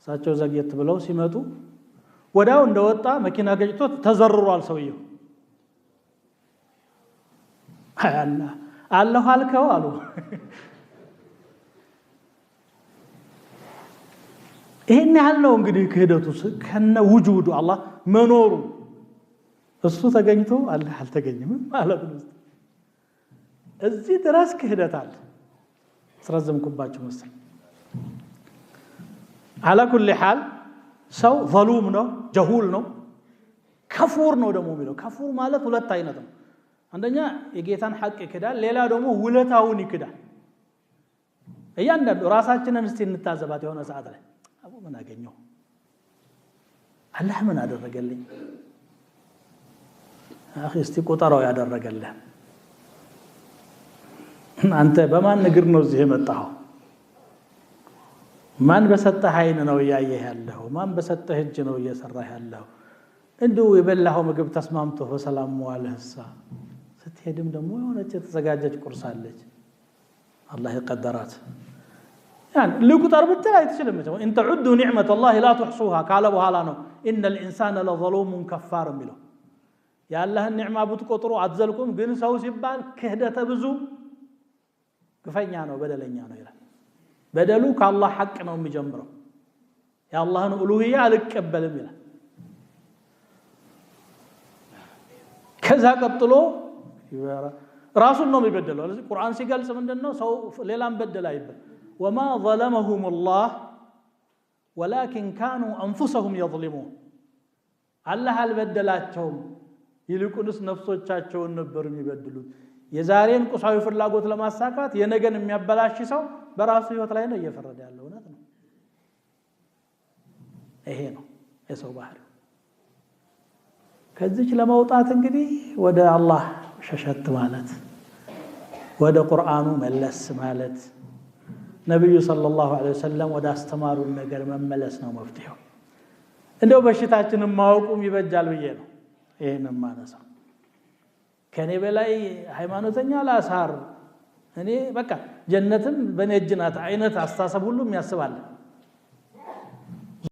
እሳቸው ዘግየት ብለው ሲመጡ ወዳው እንደወጣ መኪና ገጭቶት ተዘርሯል ሰውየው አላህ አልከው አሉ ይሄን ያህል ነው እንግዲህ ክህደቱ ከነ ውጁዱ አላህ መኖሩ እሱ ተገኝቶ አላህ አልተገኘም ማለት ነው እዚህ ድረስ ክህደት አለ ስራዘምኩባችሁ መሰል على كل حال ሰው ظلوم ነው ጀሁል ነው ከፉር ነው ደግሞ የሚለው ከፉር ማለት ሁለት አይነት ነው አንደኛ የጌታን ሐቅ ይክዳል ሌላ ደግሞ ውለታውን ይክዳል እያንዳንዱ ራሳችንን እስቲ እንታዘባት የሆነ ሰዓት ላይ አቡ ምን አገኘው አላህ ምን አደረገልኝ አኺ እስቲ ቆጠራው ያደረገልህ አንተ በማን ንግር ነው እዚህ የመጣው ማን በሰጠህ አይን ነው ያየህ ያለው ማን በሰጠህ እጅ ነው እየሰራህ ያለው እንደው የበላው ምግብ ተስማምቶ በሰላም ዋለህሳ ስትሄድም ደግሞ የሆነች የተዘጋጀች ቁርስ አለች አላህ ይቀደራት يعني لقطر بتل አይተችልም ان تعدوا نعمه الله لا تحصوها قال በኋላ ነው ان الانسان لظلوم كفار የሚለው ያላህን ኒዕማ ብትቆጥሩ አትዘልቁም ግን ሰው ሲባል ክህደተ ብዙ ግፈኛ ነው በደለኛ ነው ይላል በደሉ ከአላህ ሐቅ ነው የሚጀምረው ያላህን ኡሉሂያ አልቀበልም ይላል ከዛ ቀጥሎ ራሱን ነው የሚበደለው ስለዚህ ቁርአን ሲገልጽ ምንድነው ሰው ሌላም በደል አይበል وما ظلمهم الله ولكن كانوا انفسهم يظلمون الله አልበደላቸውም ይልቁንስ ነፍሶቻቸውን ነበር የሚበድሉት የዛሬን ቁሳዊ ፍላጎት ለማሳካት የነገን የሚያበላሽ ሰው በራሱ ህይወት ላይ ነው እየፈረደ ያለው እውነት ነው ይሄ ነው የሰው ባህሪ ከዚህ ለማውጣት እንግዲህ ወደ አላህ ሸሸት ማለት ወደ ቁርአኑ መለስ ማለት ነብዩ ሰለላሁ ዐለይሂ ወሰለም ወደ አስተማሩን ነገር መመለስ ነው መፍትሄው እንደው በሽታችንን ማወቁም ይበጃል ብዬ ነው ይሄንን ማነሳው ከኔ በላይ ሃይማኖተኛ ላሳር እኔ በቃ ጀነትም በኔ እጅ ናት አይነት አስተሳሰብ ሁሉ የሚያስባል